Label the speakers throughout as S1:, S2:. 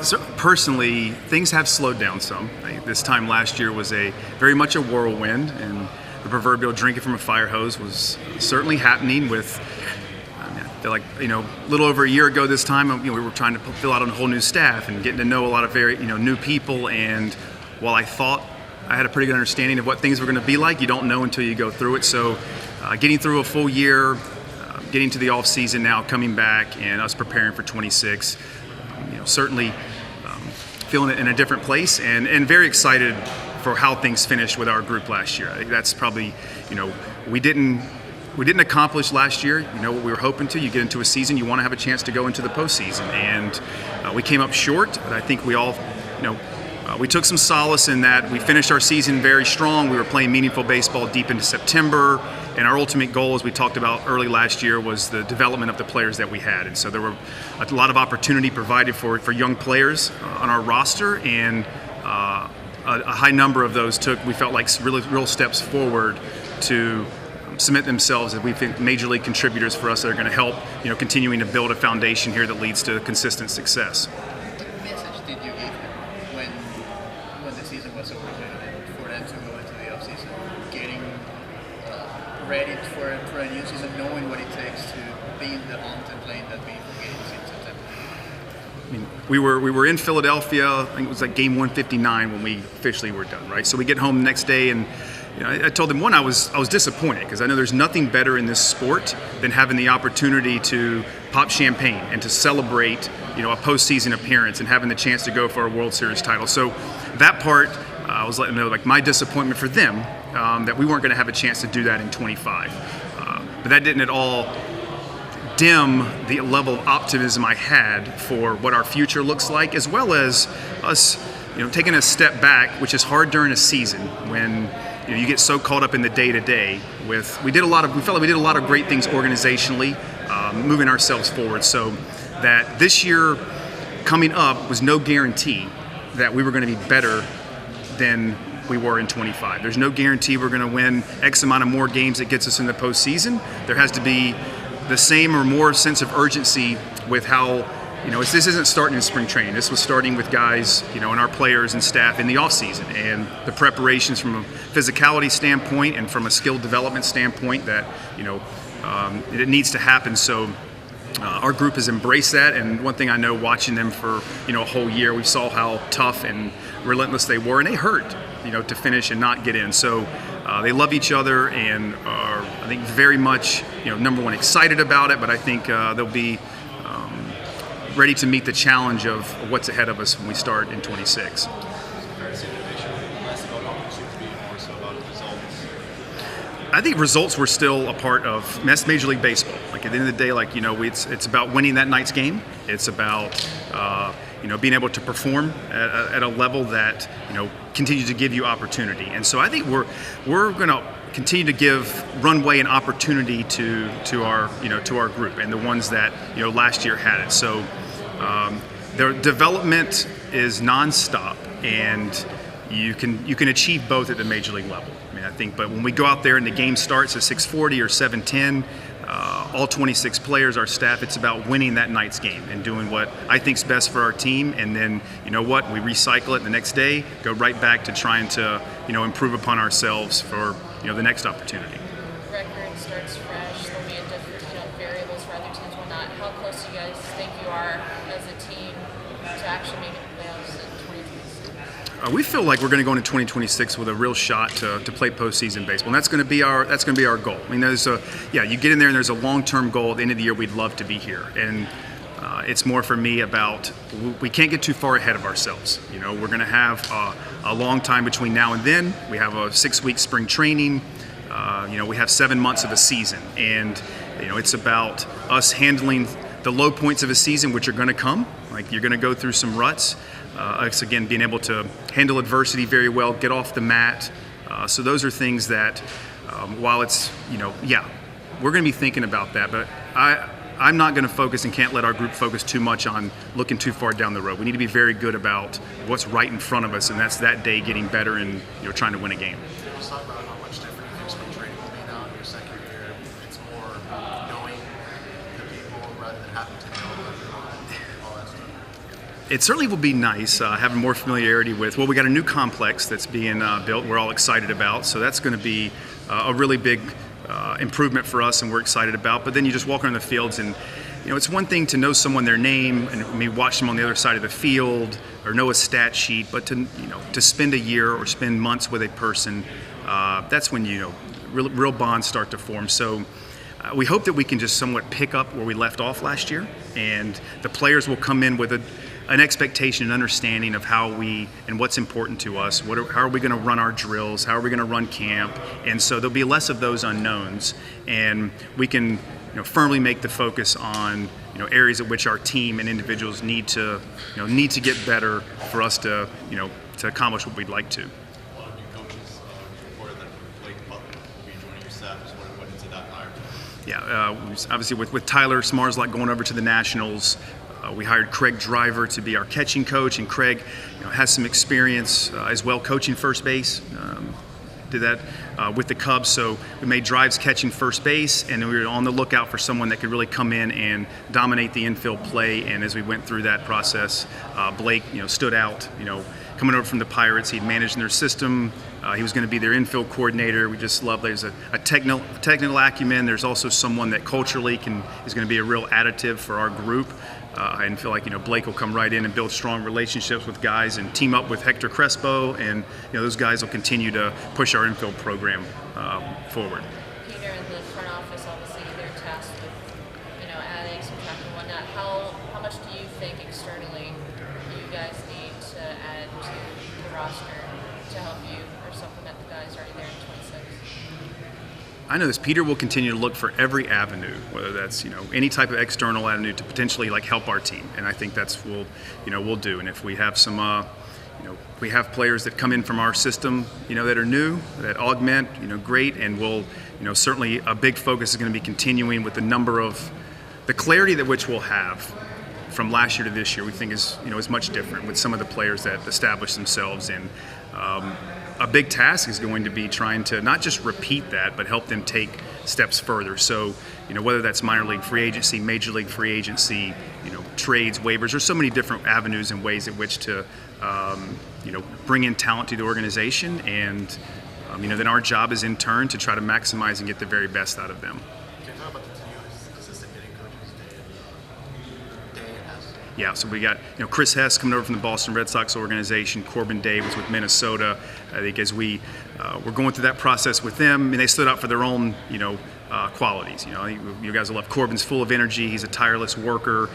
S1: So personally, things have slowed down some. This time last year was very much a whirlwind, and the proverbial drinking from a fire hose was certainly happening with, I feel like, a little over a year ago this time, we were trying to fill out a whole new staff and getting to know a lot of very, new people. And while I thought I had a pretty good understanding of what things were going to be like, you don't know until you go through it. So getting through a full year, getting to the off season now, coming back, and us preparing for 26, certainly feeling it in a different place, and very excited for how things finished with our group last year. I think that's probably, we didn't accomplish last year, what we were hoping to. You get into a season, you want to have a chance to go into the postseason, and we came up short. But I think we all, we took some solace in that we finished our season very strong. We were playing meaningful baseball deep into September, and our ultimate goal, as we talked about early last year, was the development of the players that we had. And so there were a lot of opportunity provided for young players on our roster, and a high number of those we felt like real steps forward to cement themselves as we think major league contributors for us that are going to help, continuing to build a foundation here that leads to consistent success.
S2: What message did you give when the season was over for them to go into the offseason, getting ready for a new season, knowing what it takes to be in the hunt and playing that meaningful games in September?
S1: I mean, we were in Philadelphia. I think it was like game 159 when we officially were done, right? So we get home the next day, and I told them, I was disappointed because I know there's nothing better in this sport than having the opportunity to pop champagne and to celebrate, a postseason appearance and having the chance to go for a World Series title. So that part, I was letting them know, like, my disappointment for them, that we weren't going to have a chance to do that in 25. But that didn't at all dim the level of optimism I had for what our future looks like, as well as us, taking a step back, which is hard during a season when you get so caught up in the day-to-day. We felt like we did a lot of great things organizationally, moving ourselves forward. So that this year coming up was no guarantee that we were going to be better than we were in 25. There's no guarantee we're going to win X amount of more games that gets us in the postseason. There has to be the same or more sense of urgency with how, this isn't starting in spring training. This was starting with guys, and our players and staff in the offseason, and the preparations from a physicality standpoint and from a skill development standpoint that, it needs to happen. So our group has embraced that, and one thing I know, watching them for, a whole year, we saw how tough and relentless they were, and they hurt, to finish and not get in. So they love each other and are, I think, very much, number one, excited about it, but I think they'll be ready to meet the challenge of what's ahead of us when we start in 26. I think results were still a part of Major League Baseball. Like, at the end of the day, it's about winning that night's game. It's about being able to perform at a level that continues to give you opportunity. And so I think we're going to continue to give runway and opportunity to our group and the ones that last year had it. So their development is nonstop, and you can achieve both at the major league level. I think, but when we go out there and the game starts at 6:40 or 7:10, all 26 players, our staff, it's about winning that night's game and doing what I think is best for our team. And then, we recycle it the next day, go right back to trying to, improve upon ourselves for, the next opportunity.
S3: Record starts fresh. There'll be a different, variables for other teams, whatnot. How close do you guys think you are as a team to actually making the playoffs in 2026?
S1: We feel like we're going to go into 2026 with a real shot to play postseason baseball, and that's going to be our goal. I mean, you get in there and there's a long-term goal at the end of the year. We'd love to be here, and it's more for me about we can't get too far ahead of ourselves. We're going to have a long time between now and then. We have a 6-week spring training. We have 7 months of a season, and it's about us handling the low points of a season, which are going to come. Like, you're going to go through some ruts. Us, again, being able to handle adversity very well, get off the mat. So those are things that, while it's, we're going to be thinking about that. But I'm not going to focus and can't let our group focus too much on looking too far down the road. We need to be very good about what's right in front of us, and that's that day getting better and trying to win a game.
S4: Just talk about how much different you think spring training will be now in your second year. It's more knowing the people rather than having to know them, all that stuff.
S1: It certainly will be nice having more familiarity with, well, we got a new complex that's being built we're all excited about, so that's going to be a really big improvement for us and we're excited about. But then you just walk around the fields and, it's one thing to know someone, their name, and maybe watch them on the other side of the field or know a stat sheet, but to spend a year or spend months with a person, that's when, real bonds start to form. So we hope that we can just somewhat pick up where we left off last year, and the players will come in with an expectation and understanding of how we and what's important to us. How are we going to run our drills? How are we going to run camp? And so there'll be less of those unknowns, and we can firmly make the focus on areas at which our team and individuals need to get better for us to to accomplish what we'd like to.
S5: A lot of new coaches reported that Clayton McCullough will be joining your staff. Just what into that hire?
S1: Yeah, obviously with Tyler Smarslock going over to the Nationals, we hired Craig Driver to be our catching coach, and Craig has some experience as well coaching first base. Did that with the Cubs, so we made Drives catching first base, and we were on the lookout for someone that could really come in and dominate the infield play. And as we went through that process, Blake stood out. Coming over from the Pirates, he'd managed in their system. He was going to be their infield coordinator. We just love there's a technical acumen. There's also someone that culturally is going to be a real additive for our group. And feel like Blake will come right in and build strong relationships with guys and team up with Hector Crespo, and those guys will continue to push our infield program forward.
S3: Peter, in the front office, obviously they're tasked with adding some track and whatnot. How much do you think externally you guys need to add to the roster to help you or supplement the guys already there in 26?
S1: I know this. Peter will continue to look for every avenue, whether that's any type of external avenue to potentially help our team, and I think that's we'll do. And if we have some, we have players that come in from our system, that are new, that augment, great, and we'll, certainly a big focus is going to be continuing with the clarity that which we'll have from last year to this year. We think is much different with some of the players that establish themselves in. A big task is going to be trying to not just repeat that, but help them take steps further. So, whether that's minor league free agency, major league free agency, trades, waivers, there's so many different avenues and ways in which to, bring in talent to the organization. And, then our job is in turn to try to maximize and get the very best out of them.
S4: Can you talk about the two assistant hitting coaches, Day and Hess?
S1: Yeah, so we got Chris Hess coming over from the Boston Red Sox organization. Corbin Day was with Minnesota. I think as we were going through that process with them, and they stood out for their own qualities. You guys will love Corbin's full of energy. He's a tireless worker.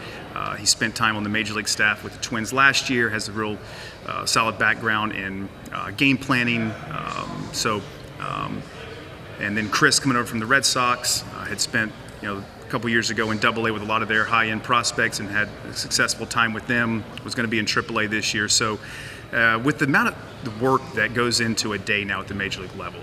S1: He spent time on the major league staff with the Twins last year. Has a real solid background in game planning. And then Chris coming over from the Red Sox had spent a couple years ago in AA with a lot of their high-end prospects and had a successful time with them. Was going to be in AAA this year. So with the amount of the work that goes into a day now at the major league level,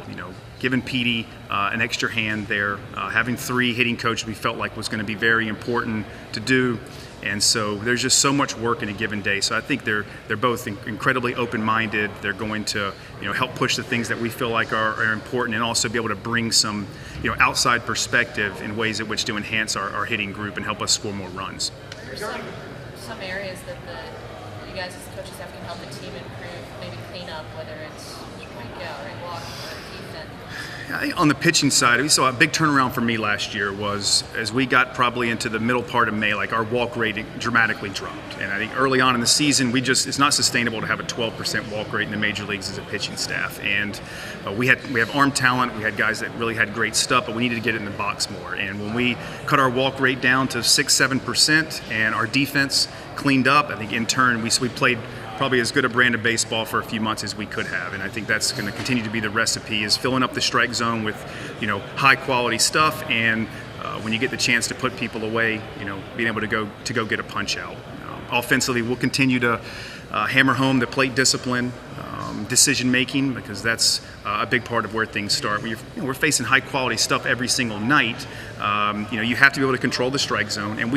S1: giving Petey an extra hand there, having 3 hitting coaches we felt like was going to be very important to do. And so there's just so much work in a given day. So I think they're both incredibly open-minded. They're going to help push the things that we feel like are important, and also be able to bring some outside perspective in ways at which to enhance our hitting group and help us score more runs.
S3: There's some areas that you guys as coaches have to help the team improve, maybe clean up, whether it's strikeout or walking or defense.
S1: I think on the pitching side, we saw a big turnaround for me last year was as we got probably into the middle part of May, our walk rate dramatically dropped. And I think early on in the season, it's not sustainable to have a 12% walk rate in the major leagues as a pitching staff. And we have arm talent, we had guys that really had great stuff, but we needed to get it in the box more. And when we cut our walk rate down to 6-7% and our defense cleaned up, I think in turn we played probably as good a brand of baseball for a few months as we could have, and I think that's going to continue to be the recipe, is filling up the strike zone with high quality stuff, and when you get the chance to put people away, being able to go get a punch out. Offensively, we'll continue to hammer home the plate discipline, decision making, because that's a big part of where things start. We're facing high quality stuff every single night. You have to be able to control the strike zone, and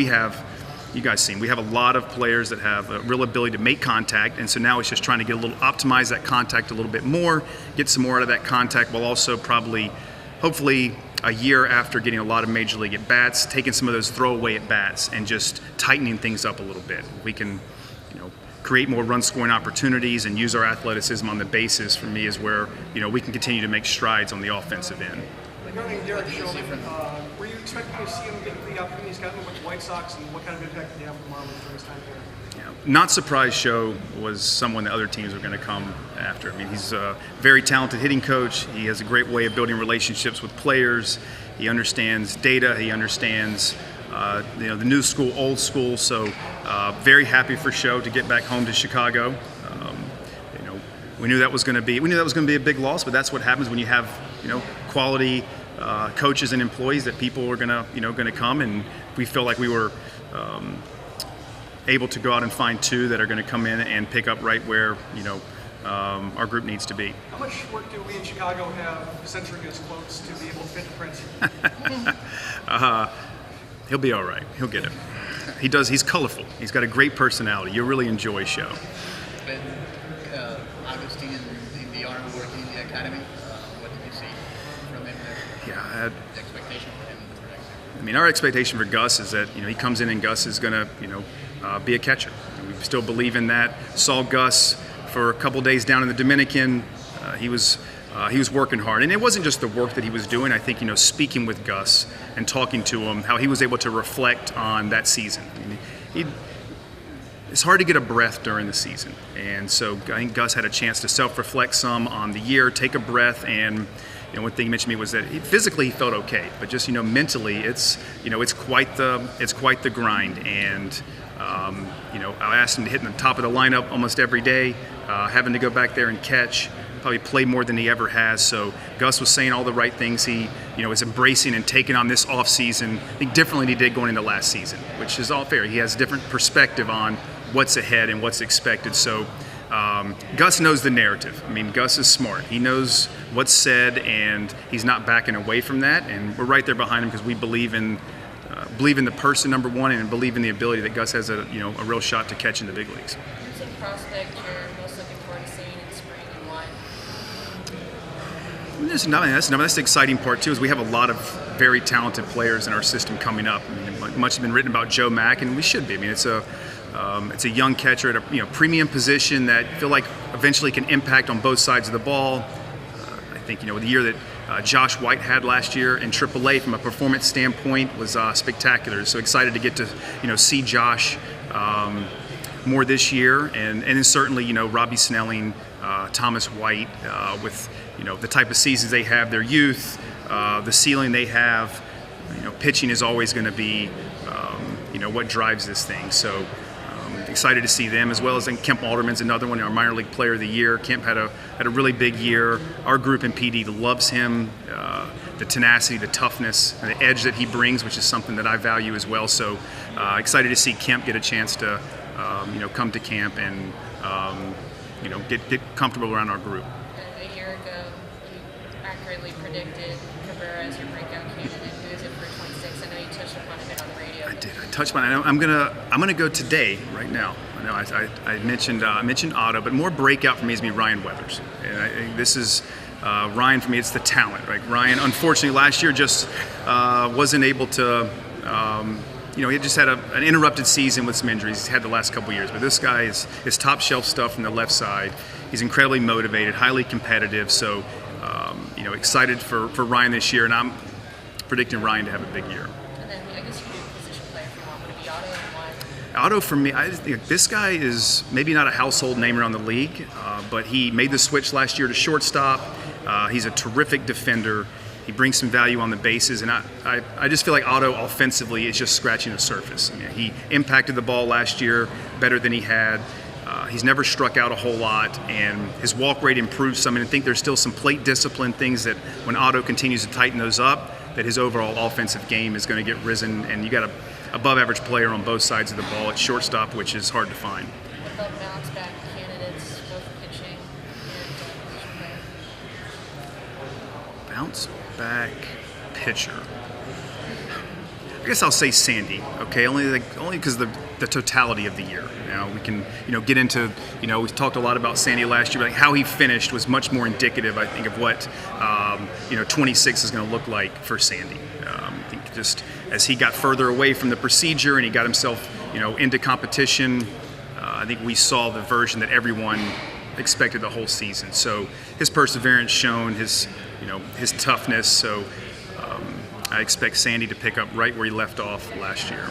S1: you guys seen, we have a lot of players that have a real ability to make contact, and so now it's just trying to optimize that contact a little bit more, get some more out of that contact, while also hopefully a year after getting a lot of major league at bats, taking some of those throwaway at bats and just tightening things up a little bit. We can create more run scoring opportunities and use our athleticism on the bases, for me, is where we can continue to make strides on the offensive end.
S6: Regarding Derek Showman, were you expecting to see him get the opportunities gotten with the White Sox, and what kind of impact did he have on the Marlins during his time here?
S1: Not surprised Show was someone that other teams were going to come after. I mean, he's a very talented hitting coach. He has a great way of building relationships with players. He understands data. He understands the new school, old school. So very happy for Show to get back home to Chicago. We knew that was going to be a big loss, but that's what happens when you have quality coaches and employees, that people are going to come, and we feel like we were able to go out and find two that are going to come in and pick up right where our group needs to be.
S6: How much work do we in Chicago have censoring his quotes to be able to fit the print?
S1: He'll be all right. He'll get it. He does. He's colorful. He's got a great personality. You'll really enjoy Show.
S2: And Augustine in the Army, working in the academy, what did you see from him there?
S1: Yeah.
S2: The expectation for him for next year?
S1: I mean, our expectation for Gus is that he comes in and Gus is going to be a catcher. We still believe in that. Saw Gus for a couple days down in the Dominican. He was working hard, and it wasn't just the work that he was doing. I think speaking with Gus and talking to him, how he was able to reflect on that season. I mean, it's hard to get a breath during the season, and so I think Gus had a chance to self-reflect some on the year, take a breath, and one thing he mentioned to me was that physically he felt okay, but just mentally it's quite the grind, and I asked him to hit in the top of the lineup almost every day, having to go back there and catch, probably play more than he ever has. So Gus was saying all the right things. He is embracing and taking on this off season, I think, differently than he did going into last season, which is all fair. He has a different perspective on what's ahead and what's expected. So Gus knows the narrative. I mean, Gus is smart. He knows what's said, and he's not backing away from that. And we're right there behind him because we believe in the person, number one, and believe in the ability that Gus has a real shot to catch in the big leagues.
S3: Who's a prospect you're most looking forward to seeing in spring, and why?
S1: That's the exciting part too. Is we have a lot of very talented players in our system coming up. I mean, much has been written about Joe Mack, and we should be. I mean, it's a young catcher at a premium position that I feel like eventually can impact on both sides of the ball. I think the year that Josh White had last year in AAA from a performance standpoint was spectacular. So excited to get to see Josh more this year, and then certainly Robbie Snelling, Thomas White, with the type of seasons they have, their youth, the ceiling they have. Pitching is always going to be what drives this thing. So excited to see them, as well as Kemp Alderman's another one, our minor league player of the year. Kemp had a really big year. Our group in PD loves him, the tenacity, the toughness, and the edge that he brings, which is something that I value as well. So excited to see Kemp get a chance to come to camp and get comfortable around our group.
S3: A year ago, you accurately predicted Cabrera as your breakout candidate. Who is it for 26? I know you touched upon it on the radio.
S1: I did. I touched on it. I'm gonna go today, right now. I know I mentioned Otto, but more breakout for me is me Ryan Weathers. And I think this is Ryan for me. It's the talent, right? Ryan, unfortunately, last year just wasn't able to. He just had an interrupted season with some injuries. He's had the last couple years, but this guy is top shelf stuff from the left side. He's incredibly motivated, highly competitive. So, excited for Ryan this year, and I'm predicting Ryan to have a big year.
S3: And then I guess you do position player for one. Would it be Otto, and why?
S1: Otto, for me, I just think this guy is maybe not a household name around the league, but he made the switch last year to shortstop. He's a terrific defender. He brings some value on the bases, and I just feel like Otto offensively is just scratching the surface. I mean, he impacted the ball last year better than he had. He's never struck out a whole lot, and his walk rate improved some. And I think there's still some plate discipline things that when Otto continues to tighten those up, that his overall offensive game is going to get risen. And you got a above-average player on both sides of the ball at shortstop, which is hard to find.
S3: What about bounce back candidates, both pitching and position player?
S1: Bounce back pitcher. I guess I'll say Sandy. Okay, only because of the totality of the year. We can get into we talked a lot about Sandy last year, but how he finished was much more indicative, I think, of what 26 is going to look like for Sandy. I think just as he got further away from the procedure and he got himself into competition, I think we saw the version that everyone expected the whole season. So his perseverance shown, his toughness. So I expect Sandy to pick up right where he left off last year.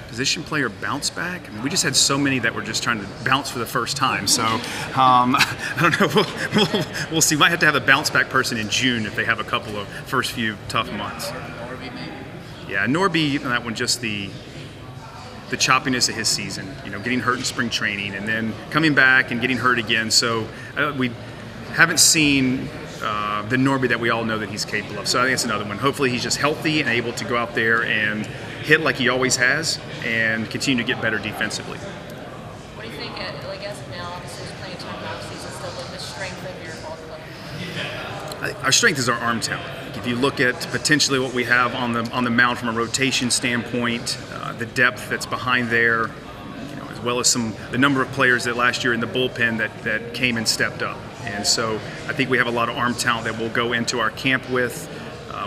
S1: Position player bounce back? I mean, we just had so many that were just trying to bounce for the first time. So I don't know. We'll see. Might have to have a bounce back person in June if they have a couple of first few tough months.
S2: Norby maybe.
S1: Yeah, Norby, that one, just the choppiness of his season. Getting hurt in spring training and then coming back and getting hurt again. So we haven't seen the Norby that we all know that he's capable of. So I think it's another one. Hopefully he's just healthy and able to go out there and hit like he always has and continue to get better defensively.
S3: What do you think, as of now, obviously there's plenty of time in offseason still, but the strength of your ball club?
S1: Our strength is our arm talent. If you look at potentially what we have on the mound from a rotation standpoint, the depth that's behind there, as well as the number of players that last year in the bullpen that came and stepped up. And so I think we have a lot of arm talent that we'll go into our camp with,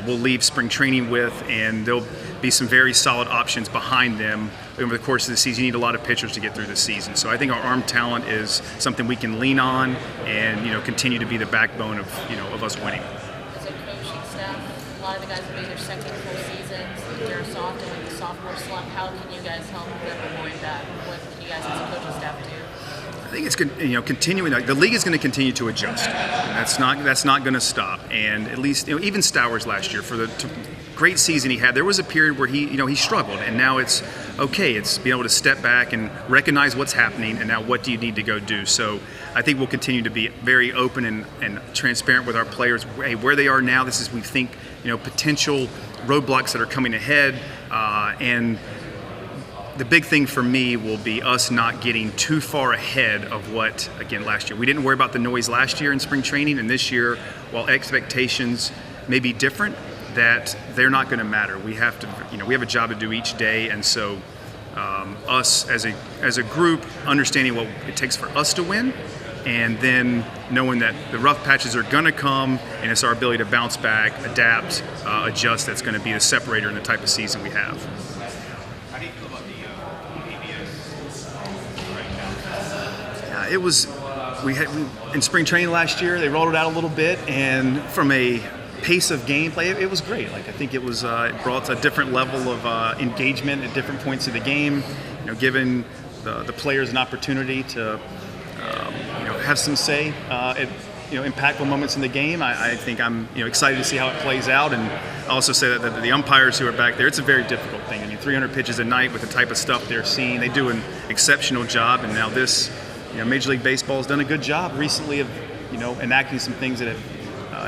S1: we'll leave spring training with, and there'll be some very solid options behind them over the course of the season. You need a lot of pitchers to get through the season. So I think our arm talent is something we can lean on and continue to be the backbone of us winning.
S3: As a coaching staff, a lot of the guys will be their second full seasons. They're soft and the sophomore slump. How can you guys help them avoid that? What can you guys as a coaching staff do?
S1: I think it's good, continuing. The league is going to continue to adjust. And that's not going to stop. And at least, even Stowers last year, for the great season he had, there was a period where he struggled, and now it's okay. It's being able to step back and recognize what's happening, and now what do you need to go do. So I think we'll continue to be very open and transparent with our players. Hey, where they are now, this is, we think, potential roadblocks that are coming ahead, and the big thing for me will be us not getting too far ahead of what, again, last year. We didn't worry about the noise last year in spring training, and this year, while expectations may be different, that they're not going to matter. We have to, we have a job to do each day, and so us as a group, understanding what it takes for us to win, and then knowing that the rough patches are going to come, and it's our ability to bounce back, adapt, adjust that's going to be the separator in the type of season we have.
S5: How do you feel about the
S1: It was, in spring training last year, they rolled it out a little bit, and from a pace of gameplay, it was great. It think it was, it brought a different level of engagement at different points of the game, giving the players an opportunity to, have some say at, impactful moments in the game. I think I'm, excited to see how it plays out, and I also say that the umpires who are back there, it's a very difficult thing. 300 pitches a night with the type of stuff they're seeing, they do an exceptional job, and now this, Major League Baseball has done a good job recently of, enacting some things that have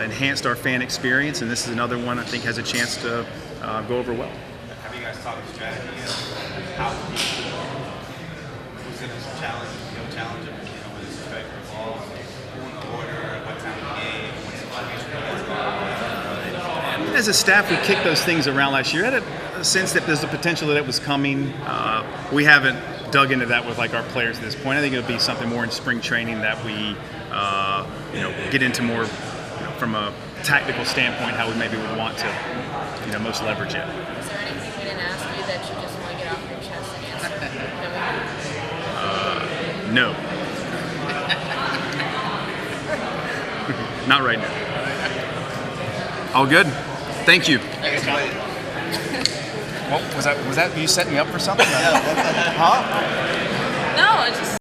S1: enhanced our fan experience, and this is another one I think has a chance to go over well.
S5: Have you guys talked strategy? How was it a challenge? Challenge of with the strike balls, who in the order, what time of the game, what's the
S1: As a staff, we kicked those things around last year. I had a sense that there's the potential that it was coming. We haven't dug into that with our players at this point. I think it'll be something more in spring training that we, get into more from a tactical standpoint, how we maybe would want to, most leverage it.
S3: Is there anything we didn't ask you that you just want to get off your chest and answer?
S1: No. Not right now. All good. Thank you. Well, was that you setting me up for something? Huh?
S3: No, it's just.